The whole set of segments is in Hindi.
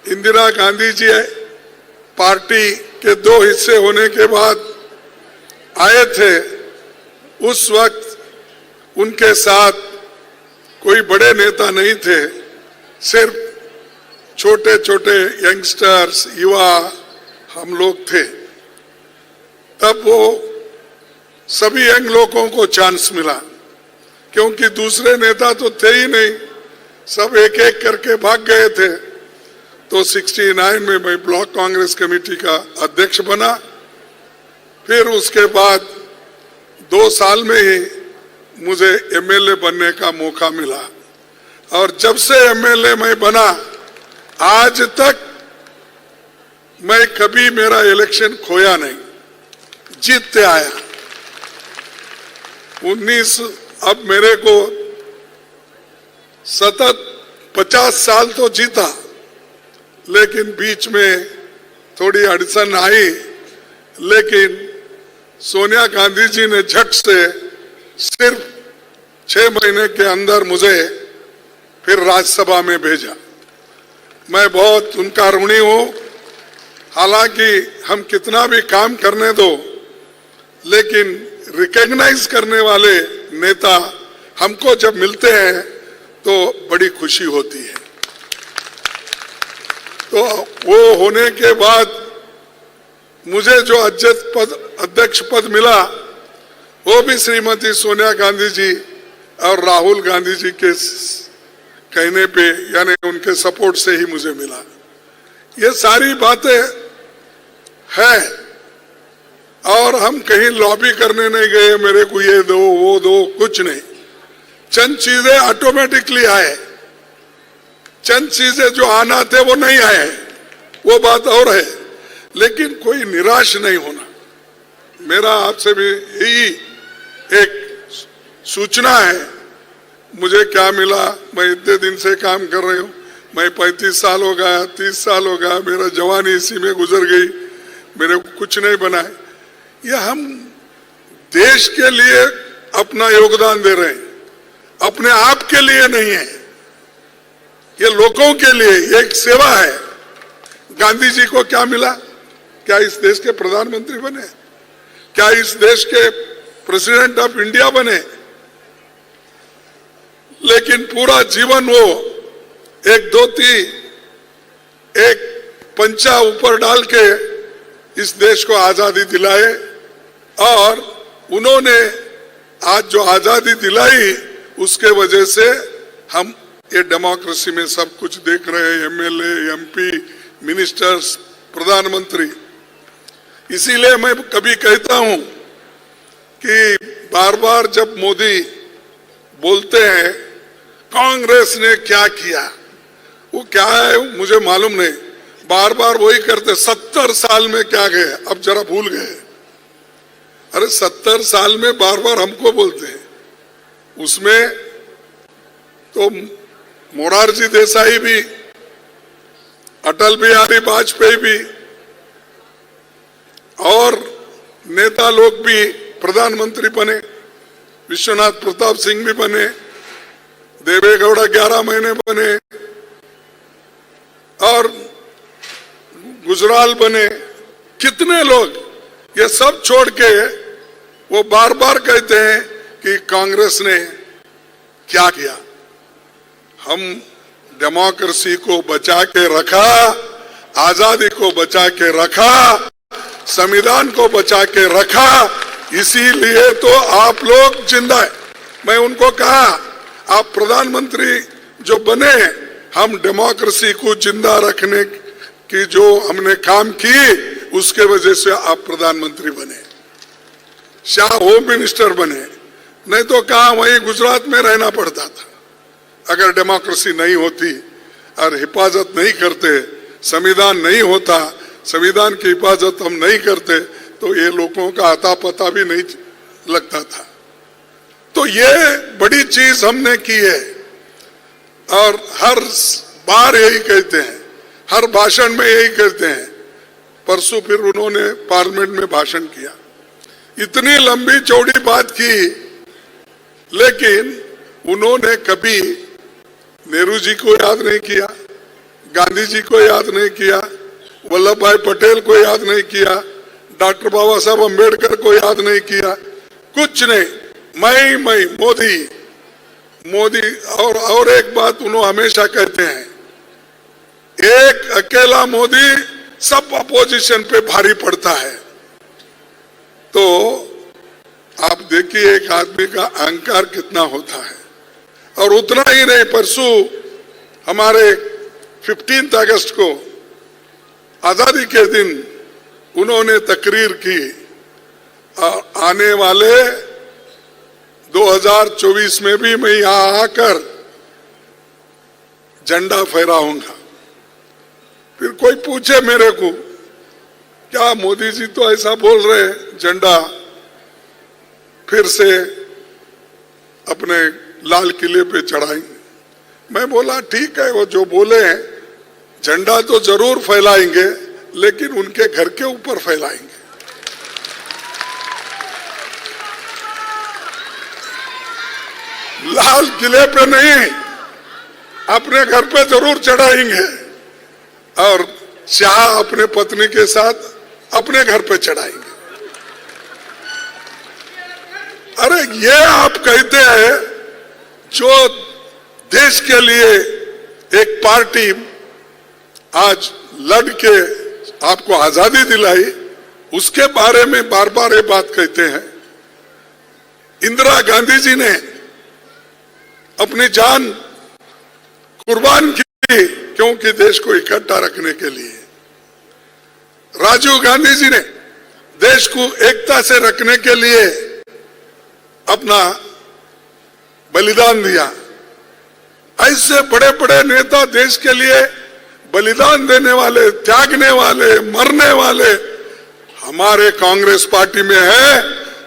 इंदिरा गांधी जी पार्टी के दो हिस्से होने के बाद आए थे, उस वक्त उनके साथ कोई बड़े नेता नहीं थे, सिर्फ छोटे छोटे यंगस्टर्स, युवा हम लोग थे। तब वो सभी यंग लोगों को चांस मिला, क्योंकि दूसरे नेता तो थे ही नहीं, सब एक एक करके भाग गए थे। तो 69 में मैं ब्लॉक कांग्रेस कमेटी का अध्यक्ष बना। फिर उसके बाद 2 साल में ही मुझे एमएलए बनने का मौका मिला, और जब से एमएलए मैं बना आज तक मैं कभी मेरा इलेक्शन खोया नहीं, जीतते आया। 19 अब मेरे को सतत 50 साल तो जीता, लेकिन बीच में थोड़ी अड़चन आई, लेकिन सोनिया गांधी जी ने झट से सिर्फ 6 महीने के अंदर मुझे फिर राज्यसभा में भेजा। मैं बहुत उनका ऋणी हूं। हालांकि हम कितना भी काम करने दो, लेकिन रिकॉग्नाइज करने वाले नेता हमको जब मिलते हैं तो बड़ी खुशी होती है। तो वो होने के बाद मुझे जो अध्यक्ष पद मिला, वो भी श्रीमती सोनिया गांधी जी और राहुल गांधी जी के कहने पे, यानी उनके सपोर्ट से ही मुझे मिला। ये सारी बातें हैं, और हम कहीं लॉबी करने नहीं गए, मेरे को ये दो वो दो, कुछ नहीं। चंद चीजें ऑटोमेटिकली आए, चंद चीजें जो आना थे वो नहीं आए, वो बात और है। लेकिन कोई निराश नहीं होना, मेरा आपसे भी यही एक सूचना है। मुझे क्या मिला, मैं इतने दिन से काम कर रही हूँ, मैं 35 साल हो गया, 30 साल हो गया, मेरा जवानी इसी में गुजर गई, मेरे को कुछ नहीं बना है। ये हम देश के लिए अपना योगदान दे रहे हैं, अपने आप के लिए नहीं है, ये लोगों के लिए एक सेवा है। गांधी जी को क्या मिला? क्या इस देश के प्रधानमंत्री बने? क्या इस देश के प्रेसिडेंट ऑफ इंडिया बने? लेकिन पूरा जीवन वो एक धोती, एक पंचा ऊपर डाल के इस देश को आजादी दिलाए, और उन्होंने आज जो आजादी दिलाई उसके वजह से हम ये डेमोक्रेसी में सब कुछ देख रहे हैं, एमएलए, एमपी, मिनिस्टर्स, प्रधानमंत्री। इसीलिए मैं कभी कहता हूं कि बार बार जब मोदी बोलते हैं कांग्रेस ने क्या किया, वो क्या है मुझे मालूम नहीं, बार बार वही करते। 70 साल में क्या गए, अब जरा भूल गए। अरे 70 साल में बार बार हमको बोलते हैं, उसमें तो मोरारजी देसाई भी, अटल बिहारी वाजपेयी भी, और नेता लोग भी प्रधानमंत्री बने, विश्वनाथ प्रताप सिंह भी बने, देवेगौड़ा 11 महीने बने, और गुजराल बने, कितने लोग। ये सब छोड़ के वो बार बार कहते हैं कि कांग्रेस ने क्या किया। हम डेमोक्रेसी को बचा के रखा, आजादी को बचा के रखा, संविधान को बचा के रखा, इसीलिए तो आप लोग जिंदा है। मैं उनको कहा, आप प्रधानमंत्री जो बने, हम डेमोक्रेसी को जिंदा रखने की जो हमने काम की, उसके वजह से आप प्रधानमंत्री बने, शाह होम मिनिस्टर बने, नहीं तो कहा वहीं गुजरात में रहना पड़ता था। अगर डेमोक्रेसी नहीं होती और हिफाजत नहीं करते, संविधान नहीं होता, संविधान की हिफाजत हम नहीं करते, तो ये लोगों का अता पता भी नहीं लगता था। तो ये बड़ी चीज हमने की है, और हर बार यही कहते हैं, हर भाषण में यही कहते हैं। परसों फिर उन्होंने पार्लियामेंट में भाषण किया, इतनी लंबी चौड़ी बात की, लेकिन उन्होंने कभी नेहरू जी को याद नहीं किया, गांधी जी को याद नहीं किया, वल्लभ भाई पटेल को याद नहीं किया, डॉक्टर बाबा साहब अम्बेडकर को याद नहीं किया, कुछ नहीं। मैं मोदी मोदी। और एक बात उन्होंने हमेशा कहते हैं, एक अकेला मोदी सब अपोजिशन पे भारी पड़ता है। तो आप देखिए एक आदमी का अहंकार कितना होता है। और उतना ही नहीं, परसों हमारे 15 अगस्त को आजादी के दिन उन्होंने तकरीर की, आने वाले 2024 में भी मैं यहां आकर झंडा फहराऊंगा। फिर कोई पूछे मेरे को, क्या मोदी जी तो ऐसा बोल रहे हैं झंडा फिर से अपने लाल किले पे चढ़ाएंगे? मैं बोला ठीक है, वो जो बोले हैं झंडा तो जरूर फैलाएंगे, लेकिन उनके घर के ऊपर फैलाएंगे। लाल किले पे नहीं, अपने घर पे जरूर चढ़ाएंगे। और शाह अपने पत्नी के साथ अपने घर पे चढ़ाएंगे। अरे ये आप कहते हैं, जो देश के लिए एक पार्टी आज लड़ के आपको आजादी दिलाई, उसके बारे में बार बार ये बात कहते हैं। इंदिरा गांधी जी ने अपनी जान कुर्बान की क्योंकि देश को इकट्ठा रखने के लिए। राजीव गांधी जी ने देश को एकता से रखने के लिए अपना बलिदान दिया। ऐसे बड़े बड़े नेता देश के लिए बलिदान देने वाले, त्यागने वाले, मरने वाले हमारे कांग्रेस पार्टी में है।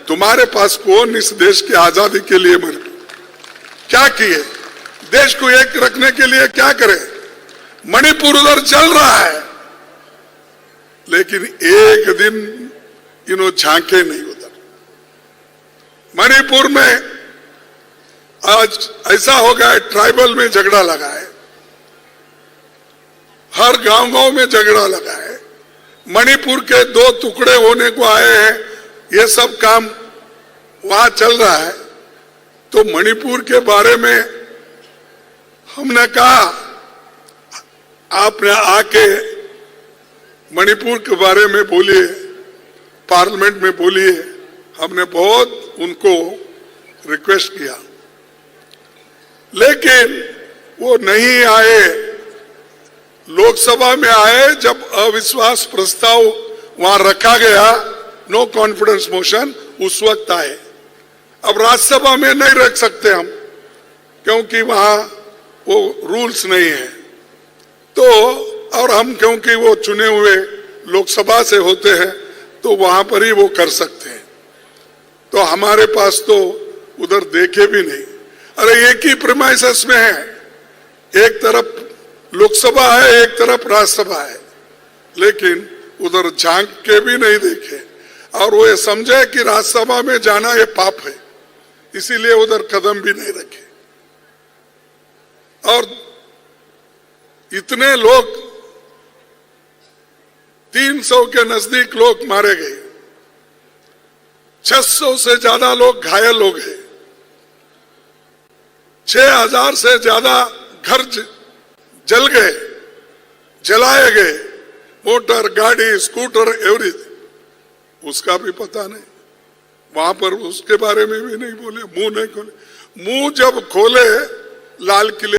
तुम्हारे पास कौन इस देश की आजादी के लिए मर क्या किए? देश को एक रखने के लिए क्या करे? मणिपुर उधर चल रहा है, लेकिन एक दिन इन्हों झांके नहीं उधर। मणिपुर में आज ऐसा हो गया है, ट्राइबल में झगड़ा लगा है, हर गांव में झगड़ा लगा है। मणिपुर के 2 टुकड़े होने को आए हैं, ये सब काम वहां चल रहा है। तो मणिपुर के बारे में हमने कहा, आपने आके मणिपुर के बारे में बोलिए, पार्लियामेंट में बोलिए। हमने बहुत उनको रिक्वेस्ट किया, लेकिन वो नहीं आए। लोकसभा में आए जब अविश्वास प्रस्ताव वहां रखा गया, नो कॉन्फिडेंस मोशन, उस वक्त आए। अब राज्यसभा में नहीं रख सकते हम, क्योंकि वहां वो रूल्स नहीं है। तो और हम क्योंकि वो चुने हुए लोकसभा से होते हैं, तो वहां पर ही वो कर सकते हैं। तो हमारे पास तो उधर देखे भी नहीं। अरे एक ही प्रीमाइसेस में है, एक तरफ लोकसभा है, एक तरफ राज्यसभा है, लेकिन उधर झांक के भी नहीं देखे। और वो ये समझे कि राज्यसभा में जाना ये पाप है, इसीलिए उधर कदम भी नहीं रखे। और इतने लोग, 300 के नजदीक लोग मारे गए, 600 से ज्यादा लोग घायल हो गए, 6000 से ज्यादा घर जल गए, जलाए गए, मोटर, गाड़ी, स्कूटर, एवरीथिंग। उसका भी पता नहीं, वहां पर उसके बारे में भी नहीं बोले, मुंह नहीं खोले। मुंह जब खोले लाल किले